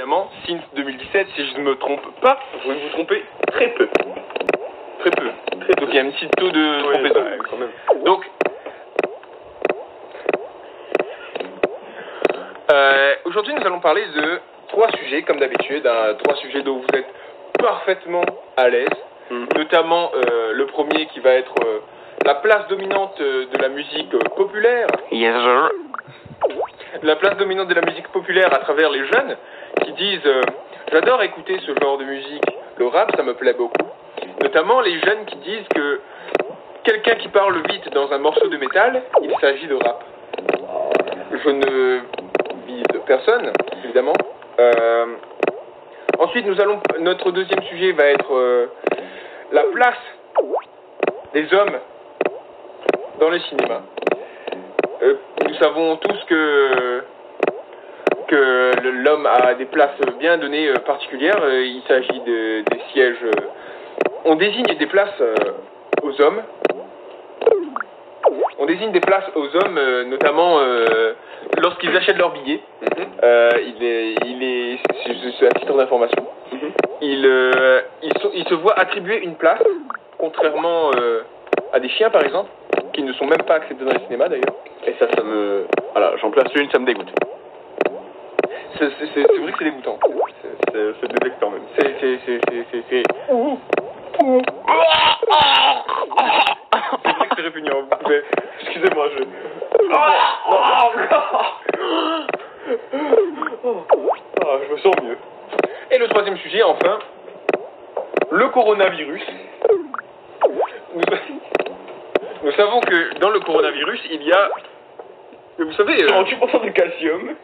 évidemment, since 2017, si je ne me trompe pas, vous pouvez vous tromper très peu. Très peu. Donc il y a un petit taux de trompaison. Quand même. Donc, aujourd'hui nous allons parler de 3 sujets, comme d'habitude, 3 sujets dont vous êtes parfaitement à l'aise. Notamment le premier qui va être la place dominante de la musique populaire. Yes, sir. La place dominante de la musique populaire à travers les jeunes qui disent j'adore écouter ce genre de musique, le rap ça me plaît beaucoup. Notamment les jeunes qui disent que quelqu'un qui parle vite dans un morceau de métal, il s'agit de rap. Je ne vise personne, évidemment. Ensuite, notre deuxième sujet va être la place des hommes dans le cinéma. Nous savons tous que l'homme a des places bien données particulières. Il s'agit des sièges. On désigne des places aux hommes. On désigne des places aux hommes, notamment lorsqu'ils achètent leur billet. C'est à titre d'information. Ils se voient attribuer une place, contrairement à des chiens par exemple, qui ne sont même pas acceptés dans les cinémas d'ailleurs. Et ça me... Voilà, j'en place une, ça me dégoûte. C'est vrai que c'est dégoûtant. C'est détectant même. C'est... C'est vrai que c'est répugnant. Mais... Excusez-moi, je me sens mieux. Et le troisième sujet, enfin, le coronavirus. Nous savons que dans le coronavirus, il y a, vous savez, 38% de calcium.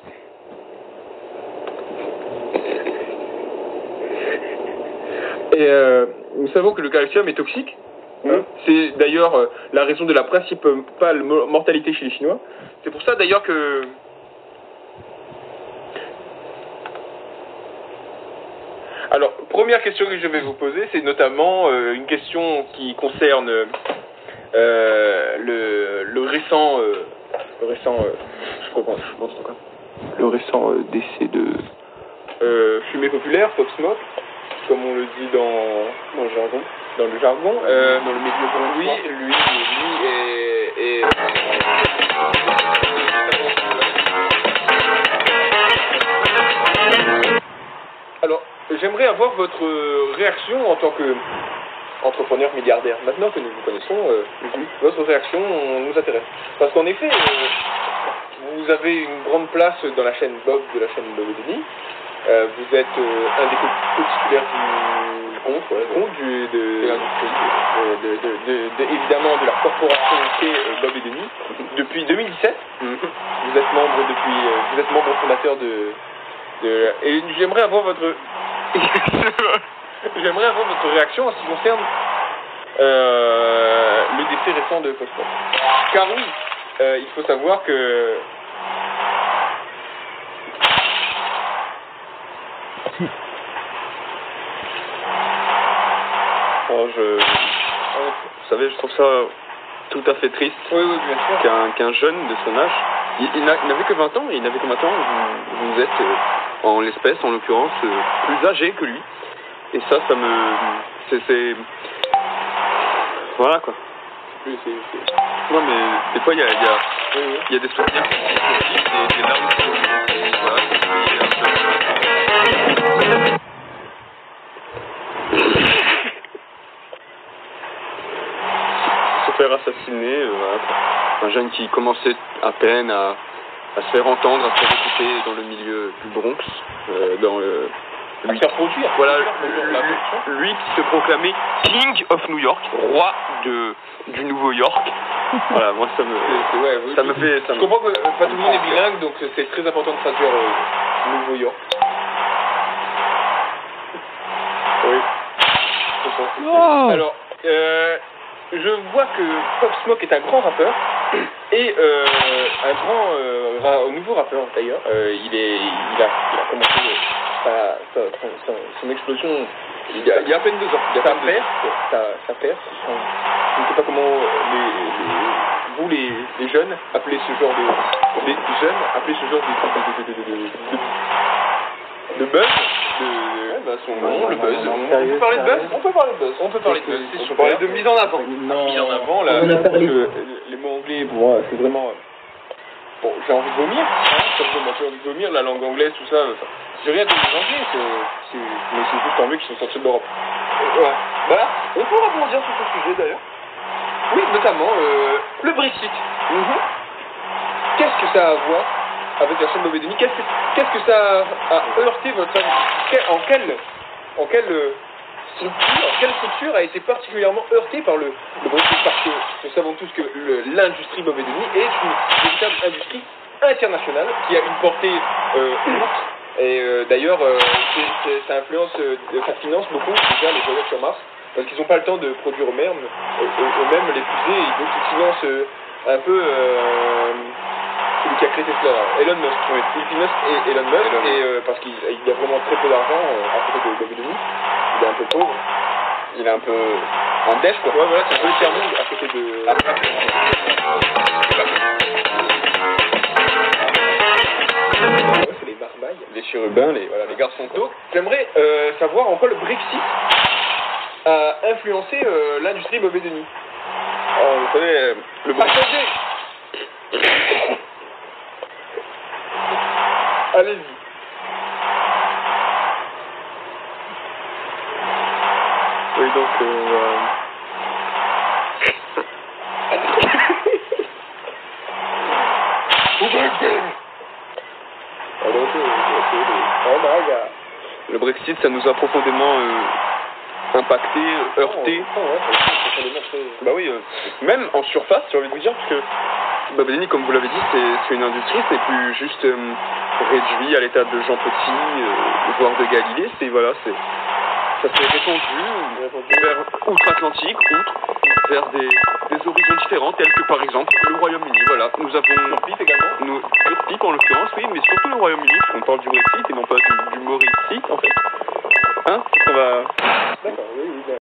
Et nous savons que le calcium est toxique. C'est d'ailleurs la raison de la principale mortalité chez les Chinois. C'est pour ça d'ailleurs que... Alors, première question que je vais vous poser, c'est notamment une question qui concerne le récent décès de fumée populaire, Pop Smoke, comme on le dit dans le jargon. Dans le milieu oui, lui est Alors, j'aimerais avoir votre réaction en tant que entrepreneur milliardaire. Maintenant que nous vous connaissons, votre réaction nous intéresse. Parce qu'en effet, vous avez une grande place dans la chaîne Bob de la chaîne Bob et Denis. Vous êtes un des co-titulaires du compte, évidemment de la corporation qu'est Bob et Denis depuis 2017. Vous êtes membre fondateur et j'aimerais avoir votre réaction en ce qui concerne le décès récent de Pop Smoke. Car oui, il faut savoir que vous savez, je trouve ça tout à fait triste bien sûr. qu'un jeune de son âge, il n'avait que 20 ans, et il n'avait que 20 ans, vous êtes en l'espèce, en l'occurrence, plus âgé que lui. Et ça me... C'est... Voilà quoi. Non mais des fois il y a des souvenirs des larmes voilà, se faire assassiner, voilà. Un jeune qui commençait à peine à se faire entendre, à se faire écouter dans le milieu du Bronx, dans le... Lui faire produire. Voilà, lui qui se proclamait King of New York, roi du Nouveau York. Voilà, moi ça me fait... Je comprends que pas tout le monde est bilingue, donc c'est très important de traduire Nouveau York. Oui. Oh. Alors, je vois que Pop Smoke est un grand rappeur et un nouveau rappeur d'ailleurs. Il a commencé son explosion il y a à peine 2 ans. Sa père, je ne sais pas comment vous les jeunes appelez ce genre de de buzz, de son nom, le buzz. On peut parler de buzz. On peut parler de buzz. On peut parler de buzz. On C'est peut parler de super. mise en avant. La mise en avant, là, On en a parlé. les mots anglais, pour moi, c'est vraiment. Bon, j'ai envie de vomir, hein, comme j'ai envie de vomir, la langue anglaise, tout ça. Enfin, j'ai rien de les anglais, mais c'est juste tant mieux qu'ils sont sortis de l'Europe. Ouais. Bah, on peut rebondir sur ce sujet d'ailleurs. Oui, notamment le Brexit. Qu'est-ce que ça a à voir avec la chaîne Bobé-Denis? Qu'est-ce que ça a heurté votre avis? En quelle structure a été particulièrement heurtée par le Brexit? Parce que nous savons tous que l'industrie Bobé-Denis est une véritable industrie internationale qui a une portée lourde. Et d'ailleurs, ça influence, ça finance beaucoup déjà les voyages sur Mars, parce qu'ils n'ont pas le temps de produire eux-mêmes les fusées, et donc ils financent un peu celui qui a créé Tesla, Elon Musk. Il finance Elon Musk, et parce qu'il a vraiment très peu d'argent à côté de Bobé-Denis. Il est un peu pauvre. Il est un peu en dèche, quoi. Ouais, voilà, c'est un peu le tiers-monde à côté de... c'est les barbailles. Les chérubins, les garçons. Donc, j'aimerais savoir en quoi le Brexit a influencé l'industrie Bobé-Denis. Alors, vous savez, le Brexit... Allez-y. Oui, donc, le Brexit, ça nous a profondément impacté, heurté. Bah oui, même en surface, j'ai envie de vous dire, parce que Bobé-Denis, comme vous l'avez dit, c'est une industrie, c'est plus juste réduit à l'état de Jean Petit, voire de Galilée, ça s'est répandu vers outre-Atlantique, vers des horizons différents, tels que par exemple le Royaume-Uni. Voilà, nous avons Sur également. sur Pipe en l'occurrence, oui, mais surtout le Royaume-Uni, parce qu'on parle du Brexit et non pas du Mauricite en fait. Hein? On va... D'accord, oui.